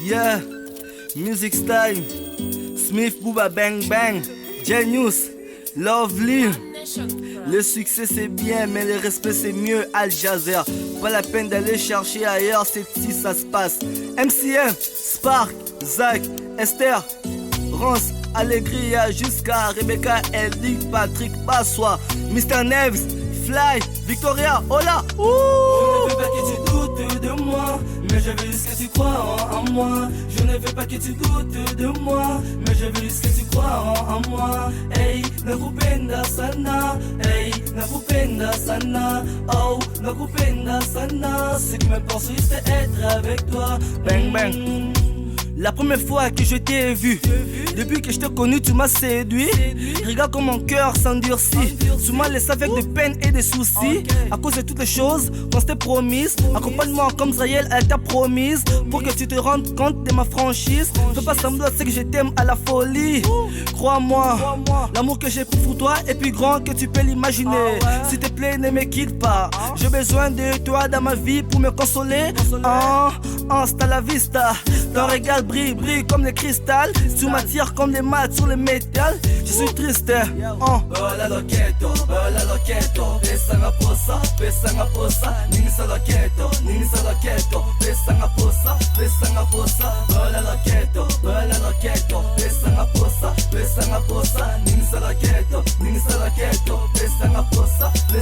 Yeah, Music Style, Smith Booba Bang Bang, Genius, Lovely. Le succès c'est bien, mais le respect c'est mieux. Al Jazeera, pas la peine d'aller chercher ailleurs, c'est ici ça se passe. MCM, Spark, Zach, Esther, Rance, Allegria, jusqu'à Rebecca, Ellie, Patrick, Passois, Mr. Neves, Fly, Victoria, hola. Je ne veux pas que tu doutes de moi, mais je veux juste que tu crois en moi. Je ne veux pas que tu doutes de moi, mais je veux juste que tu crois en moi. Hey, nakupenda sana, hey, nakupenda sana, oh, nakupenda sana. Ce qui m'importe c'est juste être avec toi. Bang bang. La première fois que je t'ai vu, depuis que je t'ai connu, tu m'as séduit. Regarde comme mon cœur s'endurcit. Tu m'as laissé avec de peines et des soucis. À cause de toutes les choses qu'on s'était promises. Accompagne-moi comme Israël, elle t'a promise. Pour que tu te rendes compte de ma franchise. Fais pas semblant, c'est que je t'aime à la folie. Crois-moi, l'amour que j'ai pour toi est plus grand que tu peux l'imaginer. S'il te plaît, ne me quitte pas. J'ai besoin de toi dans ma vie pour me consoler. Hasta la vista. Ton regard brille, brille comme le cristal. Tu m'attires comme les maths sur le métal. Je suis triste. Bola loqueto, pesanga posa, ningisa loqueto, pesanga posa, bola loqueto, pesanga posa, ningisa loqueto, pesanga posa. Je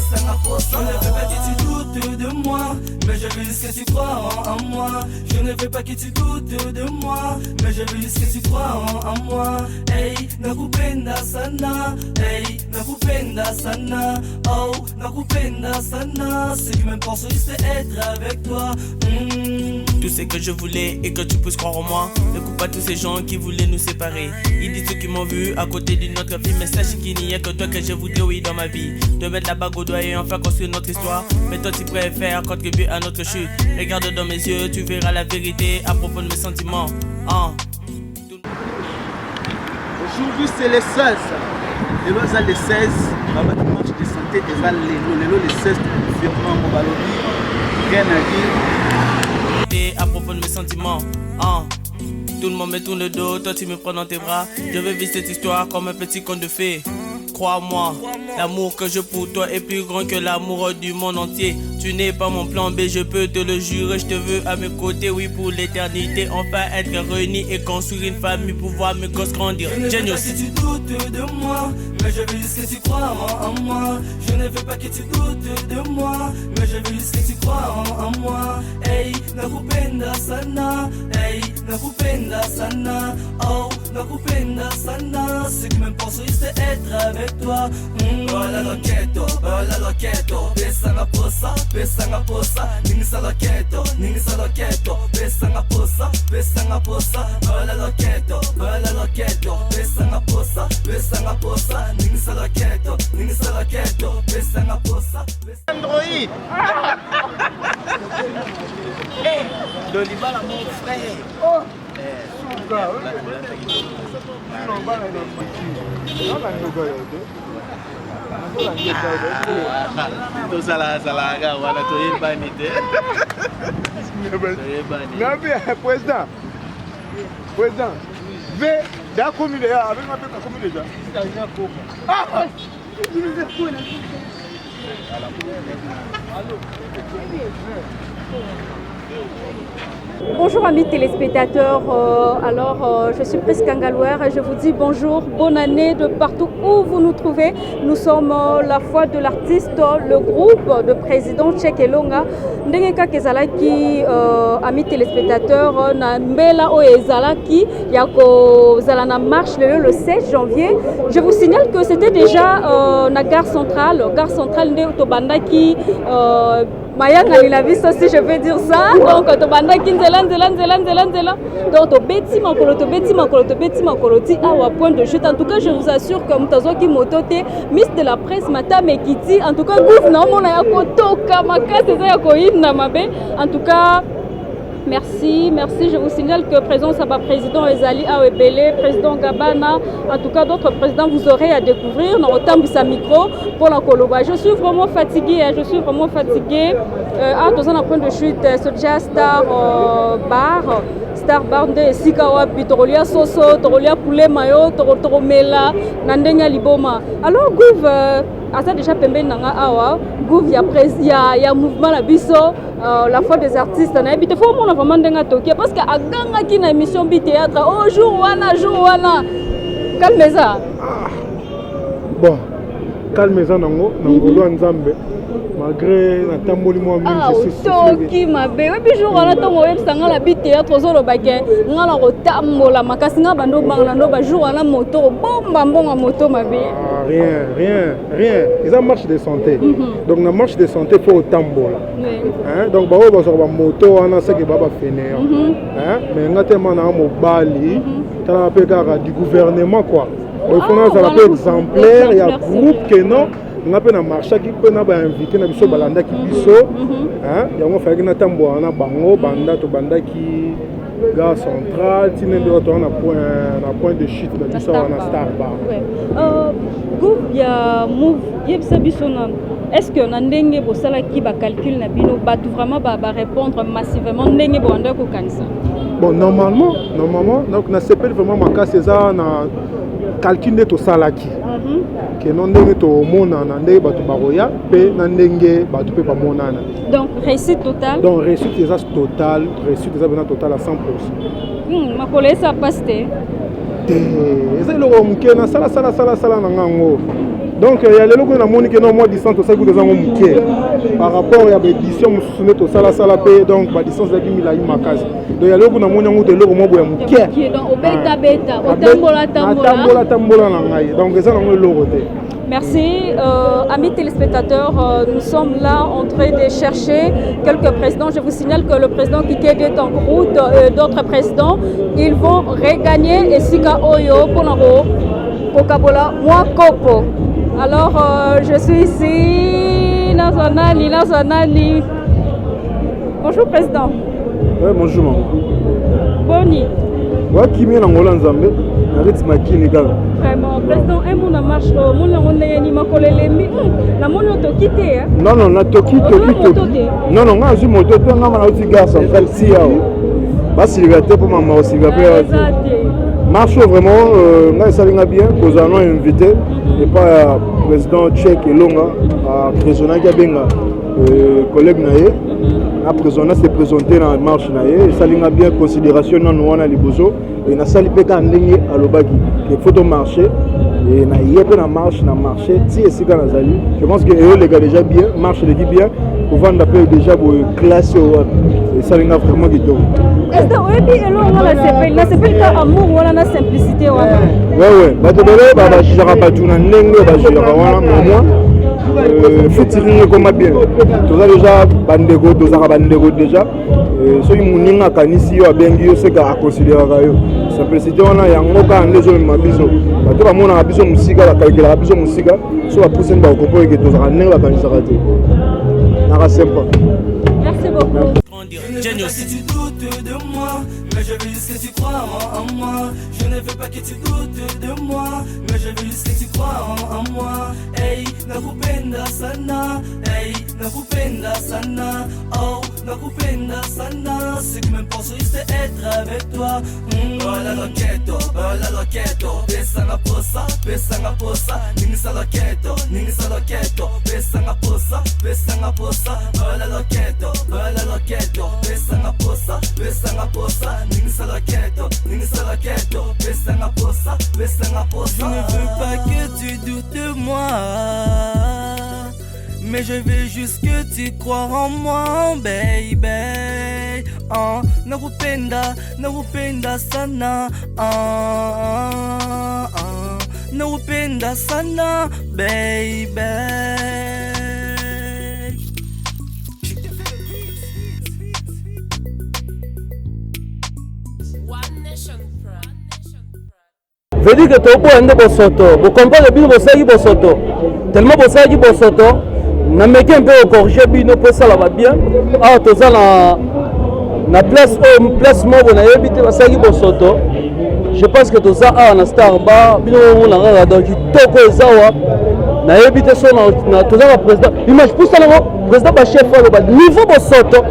ne veux pas que tu doutes de moi, mais je veux juste que tu crois en moi. Je ne veux pas que tu doutes de moi, mais je veux juste que tu crois en moi. Hey, nakupenda sana, hey, nakupenda sana, oh, nakupenda sana. Ce qui m'importe c'est juste être avec toi. Tout ce que je voulais et que tu puisses croire en moi. Ne coupe pas tous ces gens qui voulaient nous séparer. Ils disent ceux qui m'ont vu à côté d'une autre fille, mais sache qu'il n'y a que toi que je voudrais, oui, dans ma vie. De mettre la bague au doigt et enfin construire notre histoire. Mais toi tu préfères contribuer à notre chute. Regarde dans mes yeux, tu verras la vérité à propos de mes sentiments. Aujourd'hui c'est le 16. Le 16, le match de santé est le 16 confirmant mon ballon. Rien à dire. À propos de mes sentiments. Tout le monde me tourne le dos, toi tu me prends dans tes bras. Je veux vivre cette histoire comme un petit conte de fées. Crois-moi, l'amour que je pour toi est plus grand que l'amour du monde entier. Tu n'es pas mon plan B, je peux te le jurer. Je te veux à mes côtés, oui, pour l'éternité. Enfin être réunis et construire une famille pour voir mes gosses grandir. Je ne veux pas que tu doutes de moi, mais je veux juste que tu crois en moi. Je ne veux pas que tu doutes de moi, mais je veux juste que tu crois en moi. Hey, nakupenda sana, hey, nakupenda sana, oh, nakupenda sana. Ce qui m'importe c'est juste être avec toi. Bola loqueto, pesanga posa, ningisa loqueto, pesanga posa, bola loqueto, pesanga posa, ningisa loqueto, pesanga posa. Android. Dolibala mon frère. Oh. Président, déjà commis déjà, avec ma tête commis déjà. Ah! Bonjour amis téléspectateurs, je suis Pris Kangalouer et je vous dis bonjour, bonne année de partout où vous nous trouvez. Nous sommes la Voix de l'artiste, le groupe de président Tchèque Elonga. Ndengeka Kezalaki, amis téléspectateurs, na mbela o ezalaki yako zalana marche le 16 janvier. Je vous signale que c'était déjà na gare centrale de Tobandaki. Mayanga ni la vie, si je veux dire ça. Donc, tobanda kinzela. Donc, tobeti makolo ti awa point de chute. En tout cas, je vous assure que mutazo ki motote Miss de la presse mata mekiti. En tout cas, gouvernement mona ya kotoka makase za ya koinda mabe. En tout cas, merci. Je vous signale que président Saba, président Ezali Awebele, président Gabana, en tout cas d'autres présidents, vous aurez à découvrir dans autant de sa micro pour la Koloba. Je suis vraiment fatiguée. Dans un point de chute, ce Jazz Star Bar. Star Bar nde esika wapi tokolia soso tokolia poulet mayo tokomela na ndenge ya liboma. Alors Gouv asa déjà pembeni nanga awa Gouv ya mouvement la biso la foi des artistes na ebite fo mona vraiment ndenge tokia parce que aganga ki na émission bi théâtre au jour wana calme ça. Bon calme ça nango ngolo nzambe malgré la tamboli moi même toki mabe webi jour wana tongo websanga la bi théâtre zo lobake ngala ko tambola makasi nga bando bangana ndo ba jour wana moto bomba mbonga moto mabe. Rien. Ils ont marche de santé. Donc la marche de santé faut tambola. Hein? Donc bah on va sur la moto on a ce que baba finir. Hein? Mais on a tellement na mobali, t'as la du gouvernement quoi. Il faut ça l'appel exemplaire, il y a groupe que non. On a un marché qui peut nous inviter na biso balanda ki biso hein ya ngo fa kina tambo na bango banda to banda ki gare centrale tinendo to na point de chute de biso na Star Bar. Gouv ya move yebisa biso na est-ce que na ndenge bo sala ki ba calcul na bino ba tout vraiment ba répondre massivement ndenge bo anda ko kanisa. Bon normalement donc na CPL vraiment makasi ça na calcul de to salaki. Que non ndenge to mona na ndenge batu baroya pe na ndenge batu pe pa monana. Donc réussite totale. Donc réussite déjà totale, réussite déjà bien totale à 100%. Ma collègue ça passe té. C'est le mouké na sala na ngango. Donc il y a les logos na moni que non moi distance ça que za mouké. Par rapport à l'édition musuné to sala pe donc ba distance za kimi la imakazi. Donc il y a les logos na moni ngo de logo mo boya mouké. Donc au beta tambola na ngai. Donc ça na logo té. Merci. Amis téléspectateurs, nous sommes là en train de chercher quelques présidents. Je vous signale que le président Kike est en route, d'autres présidents, ils vont regagner et Sika Oyo Ponaro, Pokabola, moi Kopo. Alors, je suis ici, Nazanali. Bonjour président. Oui, bonjour maman. Boni. Moi qui m'y en Hollande Zambé. Vraiment, président, un monde marche, non, na toki. Non, non, je suis moto, je suis gare centrale, si parce qu'il y a pour maman aussi. Marche vraiment, ça va bien, nous allons inviter, et pas président Tchèque et Longa, à président Gabenga, collègue Naye. Après, on a se présenté dans la marche, et ça a bien considération dans nous, on a les besoins. Et na sali peka ndenge alobaki que faut marcher et na yépe na marche si esika na zali je pense que les gars déjà bien marche l'équipe bien pour vendre la paix déjà pour classe et ça linga vraiment guido est-ce que oui elo na CPL ka amour wala na simplicité wana ouais ba tobele ba jira ba tuna ndenge ba jira wana moi featuring comme bien tout ça déjà bandego déjà soki moninga akanisi yo abengi yo seka akonsideraka yo simplicité wana yango kaka nde ezomema biso bato bamonaka biso mosika bakalkelaka biso mosika so bapuseni bakokompo eke tozaka ndenge bakanisaka te naka sempa. Merci beaucoup. Si tu doutes de moi, mais je veux juste que tu crois en moi. Je ne veux pas que tu doutes de moi, mais je veux juste que tu crois en moi. Hey, nakupenda sana. Hey, nakupenda sana. Oh, nakupenda sana. Ce qui m'importe c'est être avec toi. Bola loketo, pesanga posa. Ningisa loketo, pesanga posa. Bola loketo, pesanga posa. Ningisa loketo, pesanga posa. Je ne veux pas que tu doutes de moi, mais je veux juste que tu crois en moi, baby. Nakupenda sana. Nakupenda sana, baby. veut dire que topo ende bosoto vous comprenez bien bosaki bosoto tellement bosaki bosoto na meki un peu corriger bino pour ça va bien ah toza na place moko na yebi te basaki bosoto je pense que toza na Star Bar bino na ngaka donc toko ezawa na yebi te so na toza ka président image pour ça le président ba chef ba niveau bosoto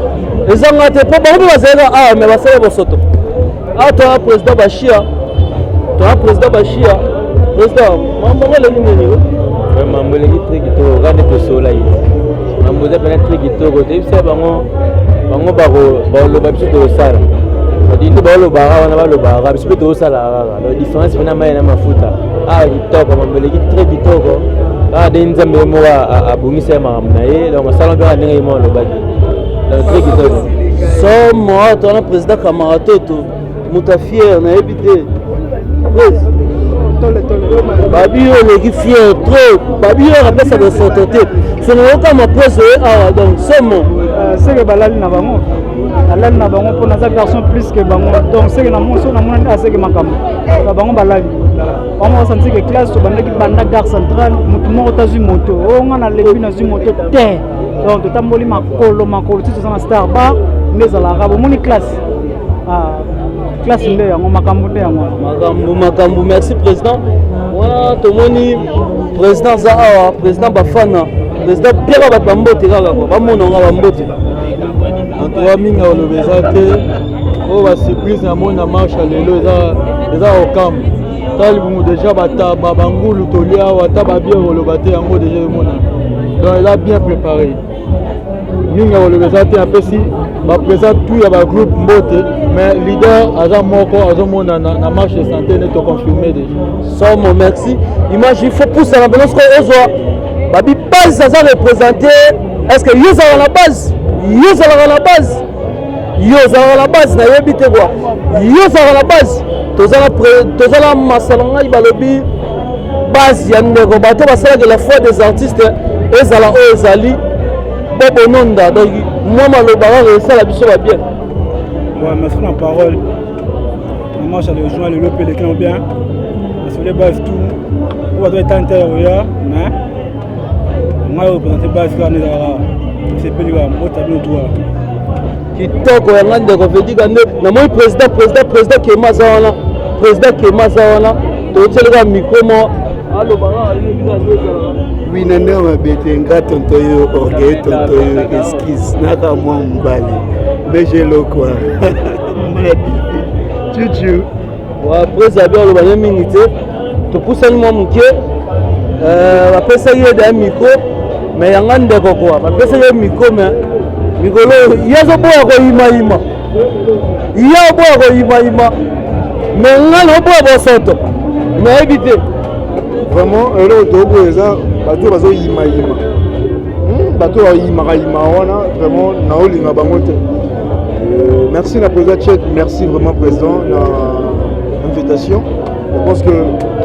ezanga te po ba bazela mais basala bosoto Ah, tu as président Bachia. Tu as président Bachia. Président, maman, elle est venue. Maman, elle est très guitare. Regardez tout ça là. Maman, elle est très guitare. Tu sais, maman, le babsi de salle. On dit que le bar, on a le bar. Babsi de salle. La différence, c'est que maman, mafuta. Ah, guitare, maman, elle est très guitare. Ah, des nzambe moi à Boumissa, maman, donc on salon bien à moi le bagi. Très guitare. So moi, tu as un président Camaratoto. Mouta fier, on a évité. Babi on est fier trop. Babi on rappelle ça de son côté. C'est le cas ma pose donc c'est mon. C'est que balal na bango. Balal na bango pour notre garçon plus que bango. Donc c'est que na mon son na mon assez que makam. Bango balal. On va sentir que classe to banda ki banda gare centrale mutu mo tazu moto. On a lebi na zu moto te. Donc totamboli makolo tu ça na star bar mais à la rabo moni classe. Ah classe nde yango makambo nde yango. Makambo merci président. Voilà tomoni président Zaha, président Bafana, président Pierre Batambote kaka ko. Ba mononga ba mbote. Antoine minga o lobezate. O ba surprise na mona marche lelo eza au camp. Tali bumu déjà bata babangulu tolia wata ba bien o lobate yango déjà mona. Donc il a bien préparé. Minga o lobezate apesi ba présent tout ya ba groupe mbote mais leader aza moko azomona na marche de santé n'est confirmé déjà. Somme merci. Image il faut pousser la balance ko ezwa. Babi base ça représenter est-ce que yo za la base? Yo za la base. Yo za la base na yebite quoi. Yo za la base. Tozala masalanga ibalobi base ya ndeko bato basala que la foi des artistes ezala o ezali bobo nonda donc moi maloba ça la biso va bien. Ouais, merci pour la parole. On marche à le le lopé les clients bien. Parce que les bases tout. On va être intérieur, mais on va représenter base là c'est plus le mot tableau toi. Kitoko ya ngande ko vedi gande na moi président ke mazana président ke mazana to tselega micro mo allo bana oui nande ma betenga tonto yo orgueil tonto yo esquisse naka moi mbali mais j'ai le quoi chuchu wa président bien lo bana mingi te to poussani mo muke ba pesa ye da micro mais ya ngande ko quoi ba pesa ye micro mais Mikolo, yazo boa ko ima. Iya boa ko ima. Mais ngalo boa bo soto. Mais éviter. Vraiment, le tobo eza bato bazo ima. Bato ima wana vraiment na olinga bango te. Merci la président Tchèque, merci vraiment président na invitation. Je pense que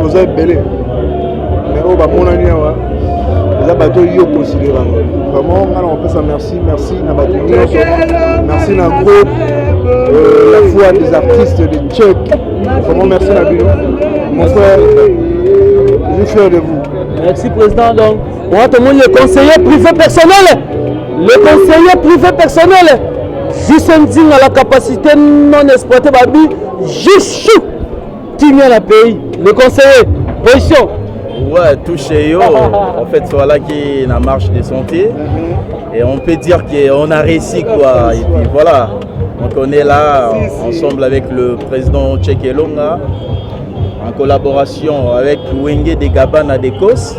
vous êtes belé. Mais on va mon année wa. Les bateaux yo considéré vraiment on peut ça merci na bateau merci na groupe la foi des artistes de Tchèque vraiment merci na bino mon frère je suis fier de vous. Merci président. Donc on va te montrer le conseiller privé personnel juste un digne à la capacité non exploitée babi juste tigner la pays le conseiller position. Ouais, touché yo. En fait, voilà qui est la marche de santé. Et on peut dire qu'on a réussi quoi. Et puis voilà. Donc on est là ensemble avec le président Tchèque Elonga, en collaboration avec Wenge de Gabana d'Écosse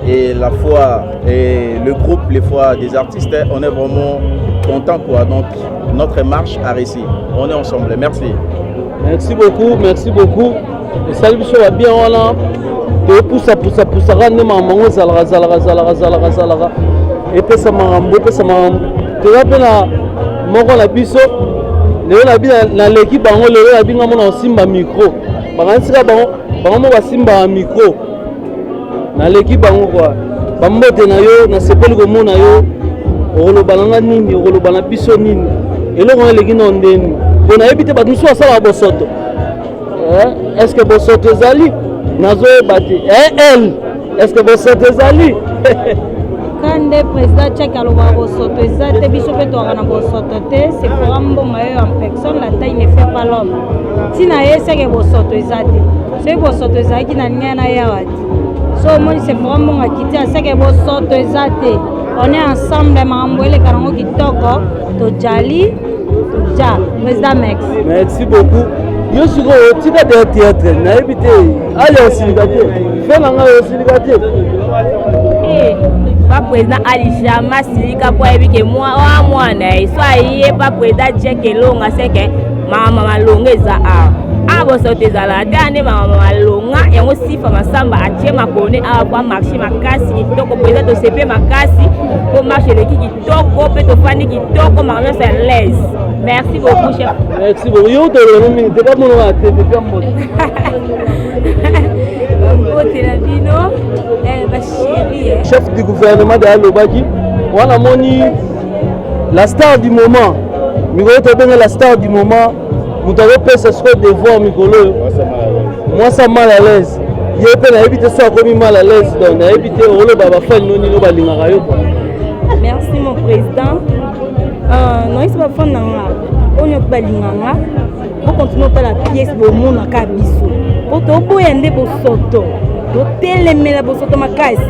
et la foi et le groupe Les Foi des artistes. On est vraiment content quoi. Donc notre marche a réussi. On est ensemble. Merci. Merci beaucoup. Et salut va bien voilà. Et poussa rendre maman zalra et puis ça m'a tu vas bien moko la biso le bien na l'équipe bango le bien mon simba micro bangansika bango ba simba micro na l'équipe bango quoi bambote na yo na sepeli ko mona yo olobana nini olobana biso nini eloko eleki no ndeni bona ebite ba muso asala bosoto est-ce que bosoto zali nazo bati elle est-ce que vous êtes allé quand le président Tchèque a le bosoto ezate biso pe to na bosoto te c'est pour ambonga yo en personne la taille ne fait pas l'homme tina ese ke bosoto ezate c'est bosoto ezaki na ngena yawati so moi c'est pour ambonga kiti ase ke bosoto ezate on est ensemble mambo ele karango kitoko to jali ja président Max merci beaucoup yo sikoyo tika de théâtre nayebi te aya osilika te fe na ngai osilika te pas président Ali Jama silika po yebi ke mwana so aye pas président Jack Elonga c'est que mama longa eza a bosoto ezala te ane mama longa yango sifa masamba atie makone awa kwa marché makasi kitoko président tosepe makasi po marché eleki kitoko mpe tofandi kitoko makambo nyonso ya l'aise. Merci beaucoup chef. Merci beaucoup. Yo tolelo mingi te pas mono ate te mbote. Mbote na bino ba chérie. Chef du gouvernement de Alobaki, wana moni la star du moment. Mikolo to benga la star du moment. Muto pesa score devoir mikolo. Moi ça mal à l'aise. Yepe na éviter ça comme mal à l'aise donc na éviter rolo baba fan noni no balingaka yo. Merci mon président. Non, il se va faire on est pas linganga. Pour continuer par la pièce au monde à Kabiso. Pour te boyender pour soto. Pour téléméla pour soto ma caisse.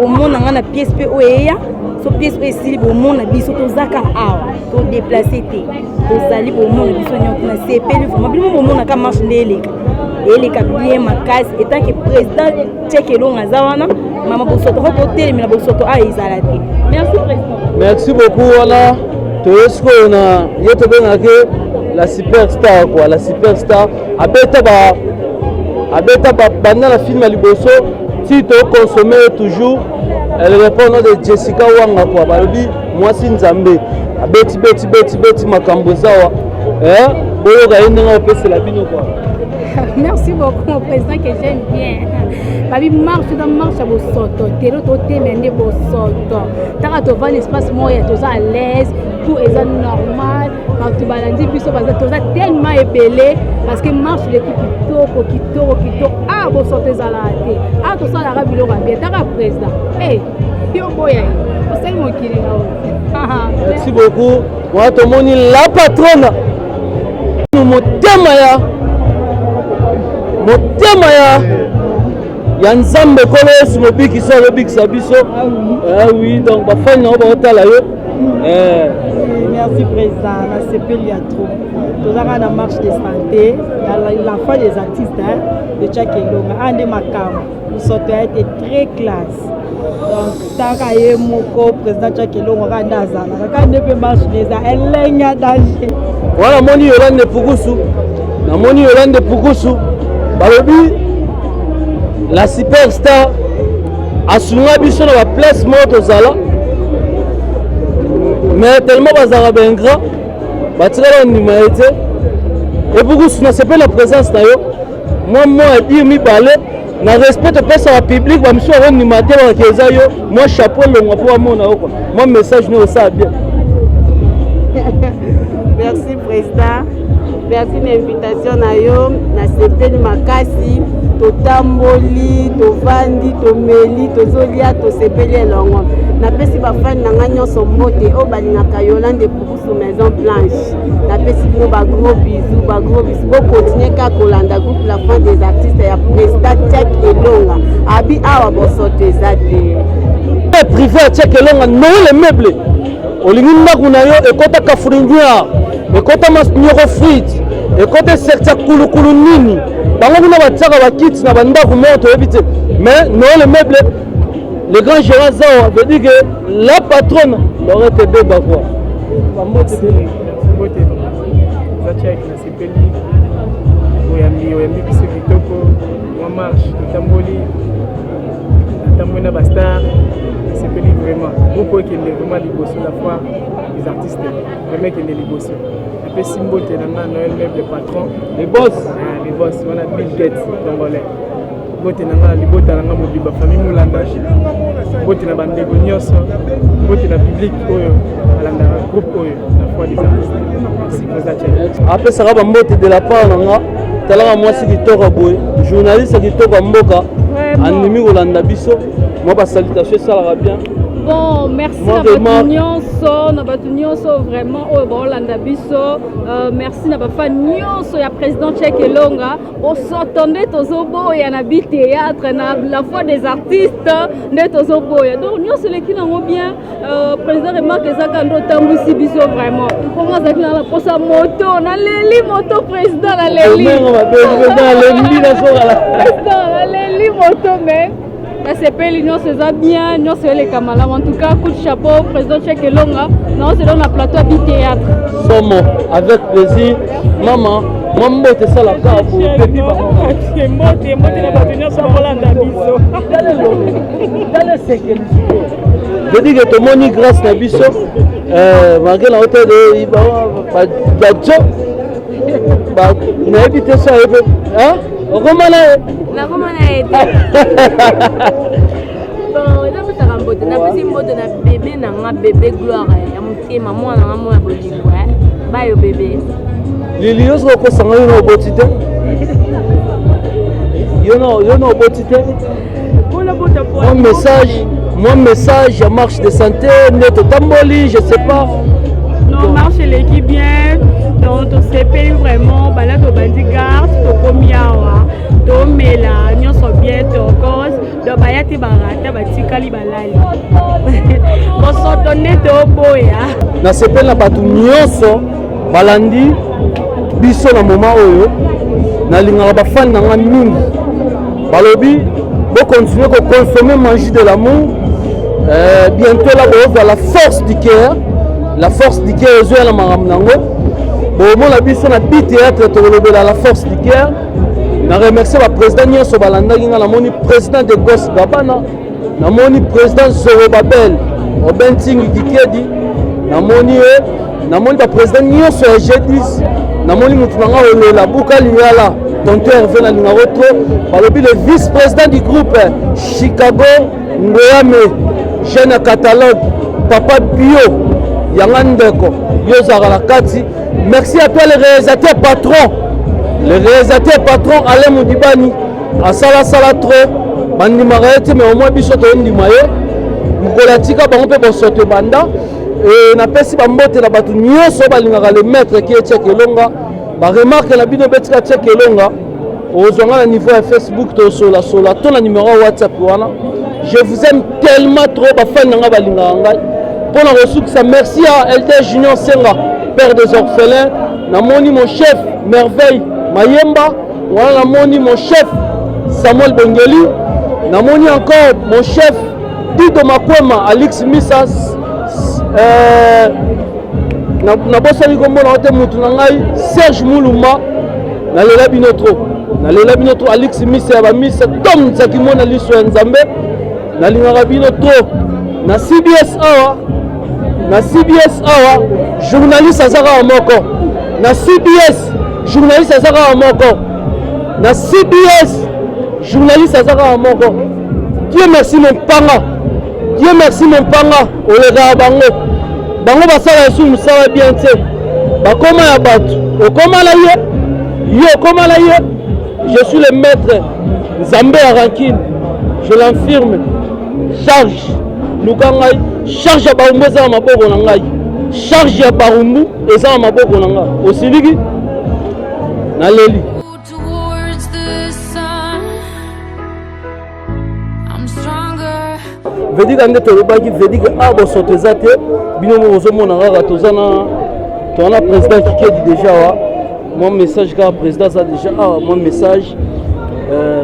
Au monde à la pièce pe oeya. So pièce aussi au monde à biso to zaka awa. Pour déplacer té. Pour salir au monde biso nyona CP le vraiment bien au monde à marche ndéleka. Et les bien ma caisse étant que président Check Elonga zawana. Maman pour soto pour téléméla pour soto a izalate. Merci président. Merci beaucoup voilà. Toyesko na yeto benga la superstar quoi la superstar abeta banda la film à liboso si to consommer toujours elle répond de Jessica Wanga quoi balobi moi si nzambe abeti makambo zawa boyo ga yinga opese la bino quoi. Merci beaucoup au président que j'aime bien. Babi marche dans marche à vos sotos, terreau toté mende vos sotos. T'as to voir l'espace moyen, tu à l'aise, tout est normal. Quand tu balances puis ça parce que tu es tellement épelé parce que marche l'équipe kitoko ah vos sotos à la tête. Ah tout ça la rabilo bien. T'as président. Eh, yo boya. C'est mon qui là. Merci beaucoup. Moi tout moni la patronne. Nous motema ya nzambe kolo yesu mobikisa olobikisa biso. Ah oui donc bafani na baotala yo. Merci président na sepeli ya trop tozaka na marche de santé l'enfant des artistes de Check Elonga ande makamo soto a été très classe donc taka ye moko président Check Elonga kanda azala kanda pe marche neza elenya danger wana moni Yolande Pukusu na moni Yolande Pukusu balobi la superstar asunga biso na ba place moto zala mais tellement bazara bengra batikala ndima ete et Pukusu na sepe la présence na yo moi dire mi balé na respect pesa wa public ba miso ro ndima te ba keza yo moi chapeau longo pour mona yo quoi moi message ne ça bien. Merci président. Merci l'invitation na yo na sepeli makasi totamboli tovandi tomeli tozolia tosepeli elongo napesi bafani na ngai nyonso mbote oyo balingaka Yolande Pukusu Maison Blanche napesi bino bagros bisous bokontinue kaka kolanda groupe la fin des artistes ya président Check Elonga abi awa bosoto eza te privé ya Check Elonga non le meuble olingi ndako na yo ekota kafuringia ekota nyoko frite ekota secteur kulukulu nini bango kuna batiaka bakiti na bandako moto yebi te mais non le meuble le grand gérant Zawa veut dire que la patronne aurait été débat quoi. oyambi biso kitoko mwa marche totamboli na bastar sepeli vraiment groupe ekende vraiment liboso la fois des artistes vraiment ekende liboso apesi mbote na nga Noël Meuble patron les boss wana Bill Gates congolais bote na nga libota na nga mobiba famille Mulanda bote na bandeko nyonso bote na public oyo alandaka groupe oyo la fois des artistes merci président apesaka bambote de la part na nga talaka mwasi kitoko boye journaliste kitoko mboka andimi kolanda biso moi basalutation esalaka bien Bon, merci na batu nyonso vraiment oyo baolanda biso. Merci na bafa nyonso ya président Cheikh Elonga. Osoto nde tozoboya na bi théâtre na la foi des artistes nde tozoboya. Donc nyonso leki nango bien. Président remarque ezaka ndo tambusi biso vraiment. Konga zaki na la posa moto na leli moto président na leli. Na leli moto mais c'est pas l'union c'est bien, non c'est les camarades. En tout cas, coup de chapeau, président Cheikh Elonga. Non, c'est dans la plateau à théâtre. Somo, avec plaisir. Maman, maman, c'est ça la carte pour le petit maman. C'est moi, la bâtonnière sans Hollande à biso. Dans le sécurité. Je dis que tout le monde grâce à biso. Malgré la hauteur de Badjo, il a évité ça. Hein? La romana été. Bon, il a fait un mbote. On a pris une mbote de bébé, un bébé gloire. Il y a mon petit maman, un amour à Bolivie. Bye au bébé. Les lions sont au sang, ils ont botité. Ils ont botité. Mon message, à marche de santé, net tamboli, je sais pas. Non, marche l'équipe bien. Donc, on s'est payé vraiment. Là, tu as dit garde, tu as commis à mais là, nous sommes bien en cause. Donc, il y a des barata, des calibalali. On s'entend net au boya. Na sepel na batu nyonso balandi biso na moment oyo na lingala ba fan na mingi balobi bo continuer ko consommer manger de l'amour. Bientôt là on va la force du cœur. La force du cœur ezo na maram nango. Bon mon la biso na bi théâtre to lobela la force du cœur. Na remercier le président Nyonso Balanda na moni président de Gos Gabana, na moni président Zorobabel Obenting Kikedi, na moni ba président Nyonso G10, na moni mutunanga olela buka liala tonton Hervé na linga retro, balobi le vice-président du groupe Chicago Ngoyame, jeune catalogue Papa Bio Yangandeko Yozara la Kati. Merci à toi les réalisateurs patrons. Le réalisateur patron Alain Moudibani a sala trop bandi marete mais au moins bisoto ndi maye mukolatika bango pe bosoto banda et na pesi ba mbote na batu nyonso balingaka le maître qui est Cheikh Elonga ba remarque na bino betika Cheikh Elonga ozonga na niveau ya Facebook to sola to na numéro WhatsApp wana. Je vous aime tellement trop ba fan nga balingaka ngai pour la ressource. Merci à LD Junior Senga, père des orphelins. Na moni mon chef merveille Mayemba, voilà moni mon chef Samuel Bengeli, namoni encore mon chef Dido Makwema, Alex Missas, na bosali kombo na hote mutu na ngai Serge Mulumba, na lela binotro Alex Missa ba Missa Tom Zakimona liso ya Nzambe, na lingaka binotro na CBS awa, journaliste azaka moko na CBS. Journaliste Azara Moko. Na CBS, journaliste Azara Moko. Dieu merci mon panga. Dieu merci mon panga. Olega bango. Bango basala sou musala bien te. Bakoma ya batu. Okoma la ye. Yo koma la ye. Je suis le maître Nzambe Arankine. Je l'infirme. Charge. Lukangai. Charge ya barumbu eza na maboko na ngai. Charge ya barumbu eza na maboko na ngai. Osiliki Naleli. Vedi kande tolobaki vedi que abo sotezate bino mozo mona ngaka tozana tona président Kikedi déjà wa mon message ka président ça déjà mon message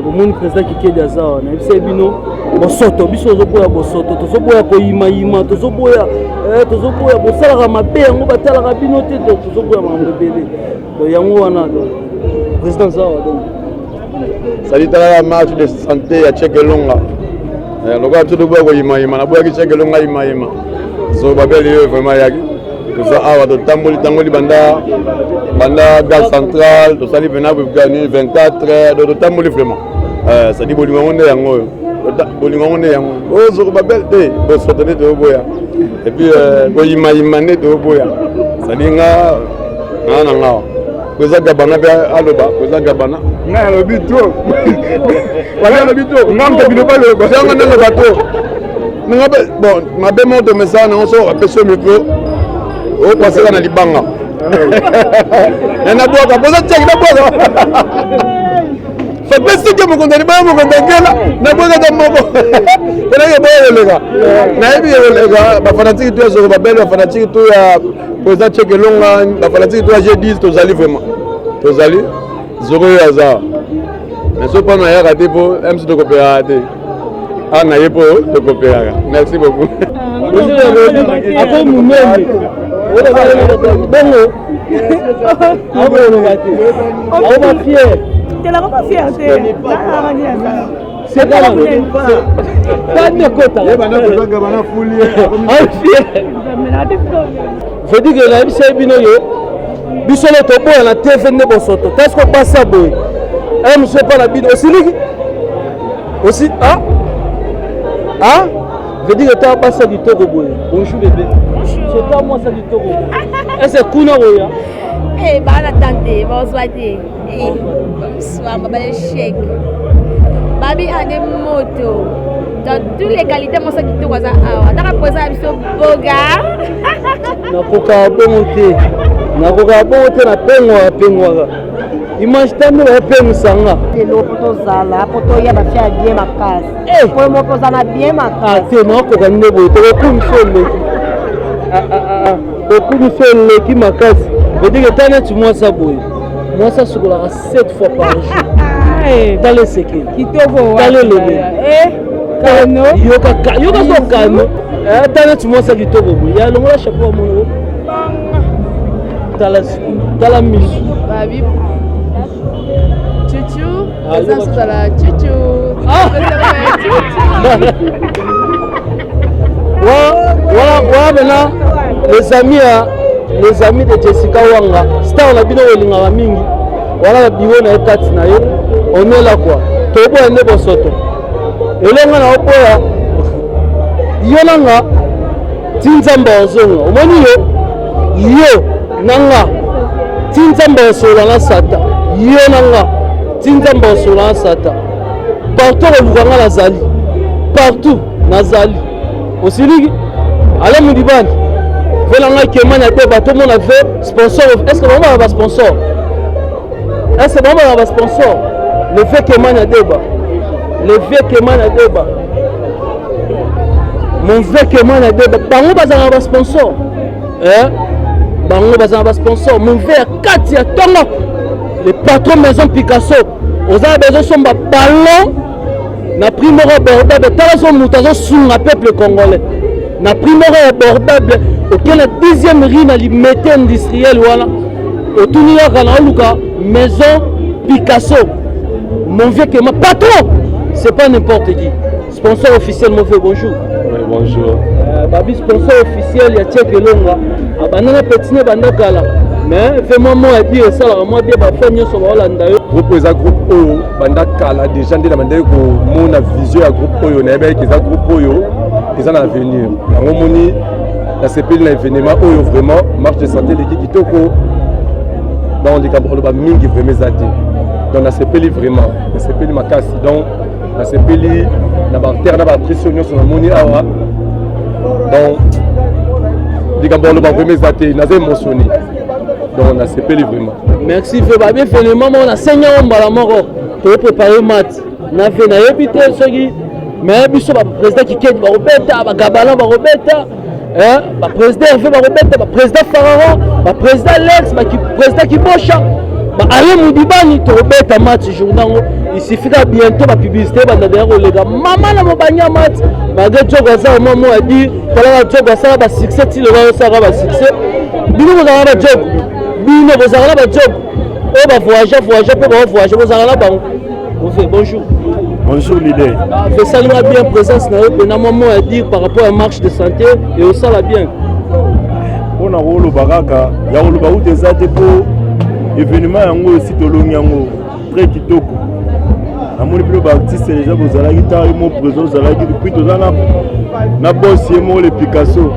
mon président Kikedi azawa na bise bino bosoto biso zoboya bosoto tozoboya ko yima tozoboya bosala mabe yango batala bino te tozoboya mambebele do yango wana do président zawa donc salut la marche de santé à Cheikh Elonga. Le gars tout le bois yima na boya ki Cheikh Elonga yima so babeli vraiment yaki to ça awa to tamboli banda gare centrale to sali vena pour gagner 24 de tamboli vraiment ça dit bolingo ngonde yango oh so babel te bo sotene to boya et puis bo yima ne to boya ça dit nga Koza Gabana aloba, Koza Gabana. Na lobito. Wala lobito. Ngam te bino pas le bateau. bon mabe moto message na so apesa micro o passer na libanga na boka poza check na boka fa pesi ke mo kondani ba mo kondangela na boka ta moko tena ke boka lega na ebi lega ba fanatique to zo ba belle ba fanatique to ya président Tchekelonga ba fanatique to ya G10 to zali vraiment to zali zoro ya za mais so pas na ya raté pour MC de coopérative ah na yepo de coopérative merci beaucoup après mon même on va fier. Tu n'as pas fierté. C'est pas de quota. Je dis que la MCA Binoyo, Bissolo Topo et la TFN de Bosoto. Qu'est-ce qu'on passe à Boy? Je sais pas la bide aussi. Aussi, ah? Ah? Je dis que tu as passé du Togo Boy. Bonjour bébé. C'est pas moi ça du Togo. Est-ce que Kuna Roya? Eh, bah la tante, bon soir. Eh, bonsoir, ma belle chèque. Babi a des motos. Dans toutes les qualités, moi ça qui te voit ça. Dans la pose à biso boga. Na koka bonté. Na koka bonté na pengwa. Image tano ya pemusanga. Lelo poto zala, poto ya ba fia bien makasi. Eh, pour mo poza na bien makasi. Ah, te na koka ndebo to ko msole. Beaucoup qui m'a cassé. Je dis que tu as moi ça boy. Moi ça se coulera 7 fois par jour. Dans les séquelles. Qui te voit. Dans les levées. Kano. Yoka son kano. Tu moi ça qui te voit. Il y a le mot chapeau mon. Dans la mise. Babi. Chuchu. Ça c'est la chuchu. Voilà maintenant les amis de Jessica Wanga star na bino welinga mingi voilà biwo na kati na yo on est là quoi tobo ende bosoto elonga na opoya yolanga tinzamba ozonga omoni yo nanga tinzamba osola na sata yo nanga tinzamba osola na sata partout olukanga nazali partout nazali osiliki ala mudibani velanga kemana te bato mona ve sponsor est-ce que vraiment va sponsor est-ce que vraiment va sponsor le fait kemana deba le fait kemana deba mon fait kemana deba bango bazanga ba sponsor bango bazanga ba sponsor mon fait kati ya tongo le patron maison Picasso oza besoin somba ballon na prix moko abordable tala so mutazo sunga peuple congolais na prix moko abordable auquel la 10e rue na limité industriel voilà otuni yaka na oluka maison Picasso mon vieux que ma patron c'est pas n'importe qui sponsor officiel mon vieux bonjour. Oui, bonjour. Babi sponsor officiel ya Tchekelonga abanana petine bandakala mais vraiment moi dire ça la moi bien ba famille so balanda yo groupe eza groupe oyo bandakala déjà ndé na bandé ko mona vision ya groupe oyo na ebe ki za groupe oyo eza na avenir yango moni na sepeli na événement oyo vraiment marche de santé l'équipe kitoko dans les camps ba mingi vraiment zati donc na sepeli vraiment na sepeli makasi donc na sepeli na ba terre na ba pression sur na moni awa donc les camps ba vraiment zati na za émotionné. Donc on a CP vraiment. Merci Babi finalement on a saigné on bala moko pour préparer match. Na fait na yebité soki mais biso ba président qui kedi ba robeta ba gabala ba robeta ba président fait ba robeta ba président Fararo ba président Lex ba président Kibosha ba Ale Mudibani to robeta match journal il suffit bientôt ba publicité ba d'ailleurs les gars maman na mobanya match ba jogo ça maman a dit voilà jogo ça ba succès ti le ça ba succès bino ko za ba jogo bino bozala ba job o ba voyager pour ba voyager bozala ba bonjour bonjour leader fait ça nous bien présence na yo na moment à dire par rapport à marche de santé et au ça la bien on a rolo baraka ya rolo ba ou ezate pour événement yango aussi tolongi yango très kitoko amoni bilo ba artiste les gens bozala guitare mo présence bozala depuis tozala na boss yemo le Picasso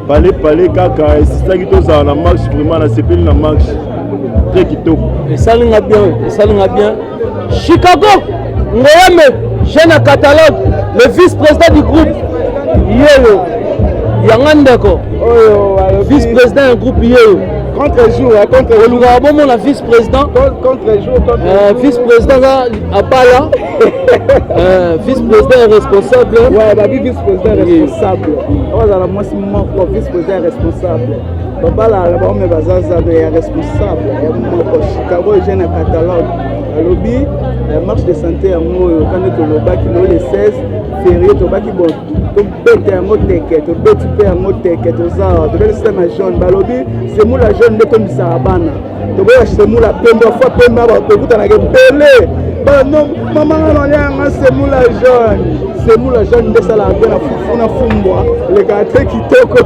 Palais kaka c'est ça qui tozala na marche vraiment na sepeli na marche très kitoko et ça linga bien Chicago Ngoyame jeune catalogue le vice-président du groupe Yeyo Yangandeko vice-président un groupe Yeyo contre-jour, contre-jour. La vice-président. Contre-jour, vice-président à Bala. Vice-président responsable. Ouais, bah vice-président responsable. On va moi si mon vice-président responsable. Papa là, on me bazaza est responsable. Mon Chicago jeune Catalogne. Le lobby, la marche de santé à moi quand le bac le 16 février to baki bon. To bête un mot teke, to bête tu un mot teke, to ça, to bête c'est ma jaune. Bah lobby, c'est moi la jaune de comme ça bana. To bête c'est moi la pembe fois pembe ba to kuta na ke belé. Bah non, maman on a c'est moi la jaune. C'est moi la jaune de ça la bien na fumboa. Les gars qui toko.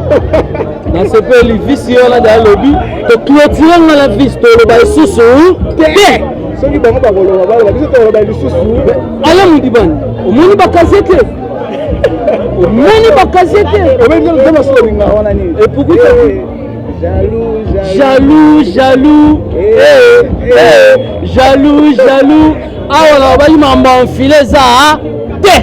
Dans ce pays les vices là dans lobby, to clôturer la vis to le ba susu. Té. Soki bango ba koloba ba biso to ba lisusu. Ala mudibani. Omoni ba kasete. Omoni ba kasete. Omoni ba kasete linga wana ni. Et pourquoi jaloux. Jaloux. Ah voilà, ba imamba enfilé ça. Té.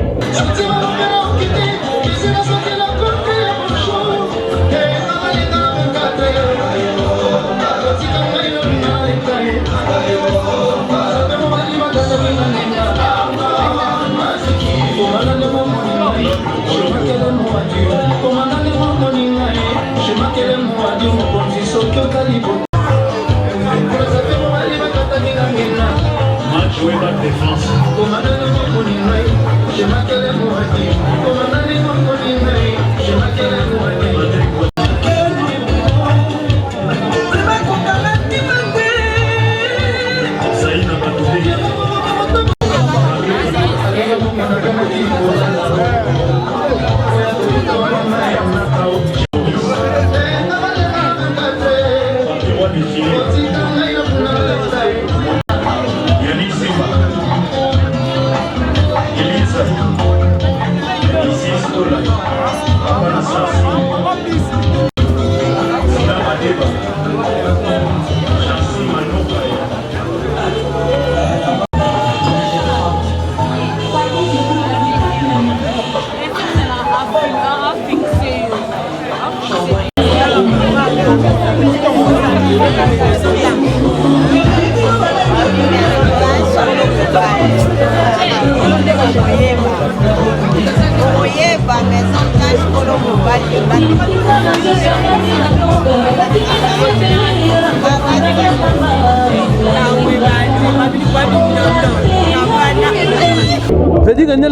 Je dis que nous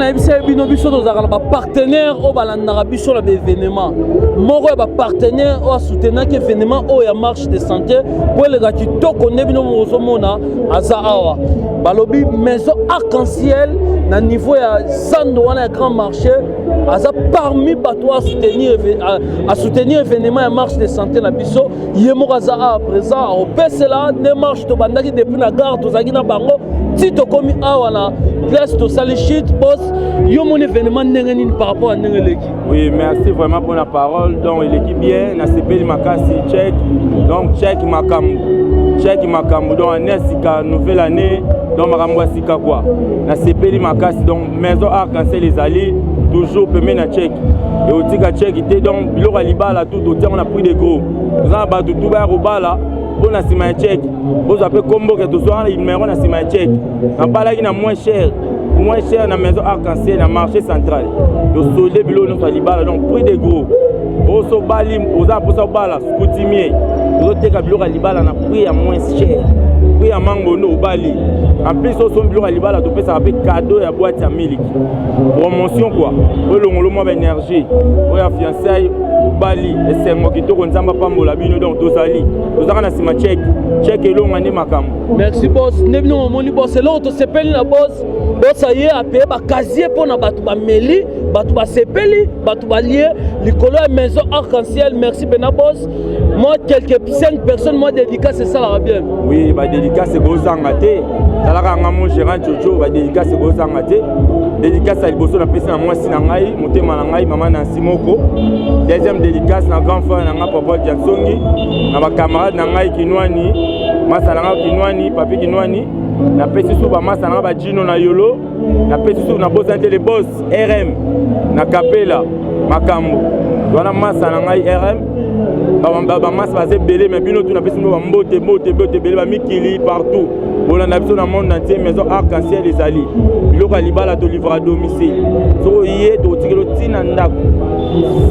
avons un partenaire au sur l'événement. Moi, je suis partenaire au soutenir l'événement au marche de santé pour les gars qui Balobi maison arc-en-ciel na niveau ya Zando wana grand marché aza parmi bato à soutenir événement ya marche de santé na biso yemo aza à présent au pesela ne marche to bandaki depuis na gare to zaki na bango ti to komi awa na place to salichit boss yo mon événement ndenge nini par rapport à ndenge leki. Oui, merci vraiment pour la parole. Donc l'équipe bien na sepeli makasi check. Donc check makambo donc anesika nouvelle année donc makambo sika quoi. Na sepeli makasi donc maison arc-en-ciel les alliés toujours peut na check. Et au tika check était donc biloko libala tout autant on a pris des gros. Nous avons battu tout ba robala pour na sima check. Vous appelez combo que tout soir il numéro na sima check. Na bala qui na moins cher na maison arc-en-ciel na marché central. Le soleil biloko nous libala donc pris des gros. Oso bali oza pour ça bala coutumier. Vous avez biloko libala na prix à moins cher. Prix à mangono bali. En plus oso biloko libala to pesa avec cadeau ya boîte ya milk. Promotion quoi. Pour le moment énergie. Pour ya fiançailles bali et c'est moi qui to konzamba pambola bino donc tozali. Tozaka na sima check elongo ane makambo. Merci boss. Nebino moni boss là to sepeli na boss. Boss aye a payer ba casier pour na batu ba meli, batu ba sepeli, batu ba lié, likolo maison arc-en-ciel. Merci Bena boss. Moi quelques 5 personnes moi dédicace c'est ça la bien. Oui, ba dédicace c'est gozanga té. Talaka ngamo gérant Jojo ba dédicace c'est gozanga té. Dédicace à liboso na pesa na moi sinangai, motema na ngai maman na Simoko. Deuxième dédicace na grand frère na nga papa Jansongi, na ba camarade na ngai Kinwani, Masalanga Kinwani, papi Kinwani. na pesi su ba masa na ba Gino na Yolo na pesi su na bosa les boss RM na Kapela makambo wana masa na ngai RM ba masa ba se belé mais bino tu na pesi ba mbote belé ba mikili partout bolanda biso na monde entier maison arc-en-ciel les ali biloko libala to livre à domicile so yé to tikelo tina ndako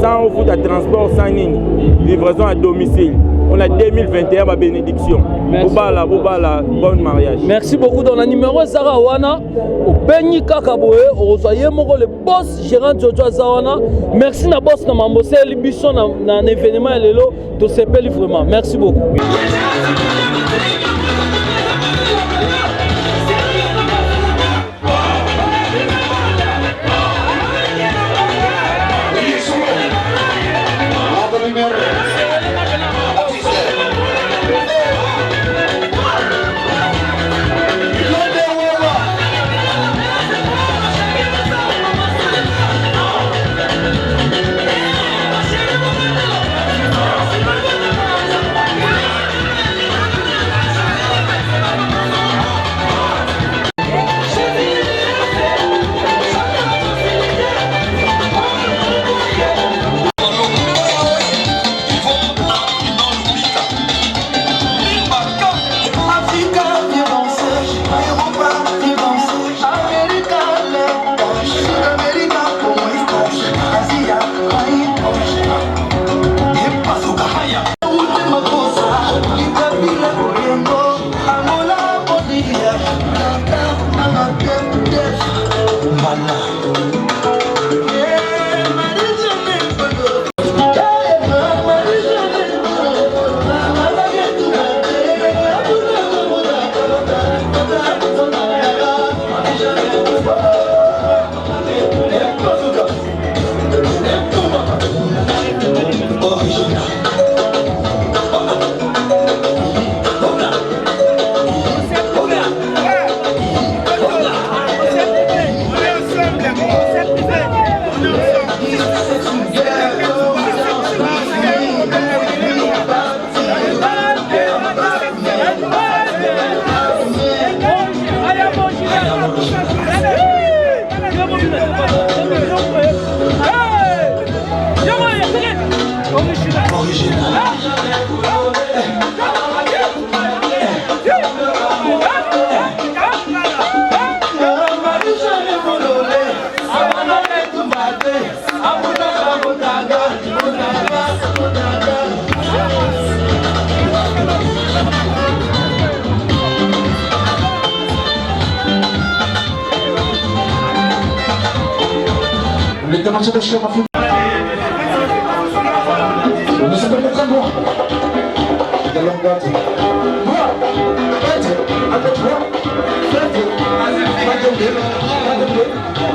sans foutre à transport sans nini livraison à domicile. On a 2021 ma bénédiction. Bobala, bon mariage. Merci beaucoup. Dans le numéro Zara Wana, au Benny Kakaboe, au Soye Moko, le boss gérant Jojo Zawana. Merci na boss na Mambose, l'ébusson na événement et l'élo, tout se paye vraiment. Merci beaucoup.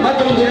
Attendez.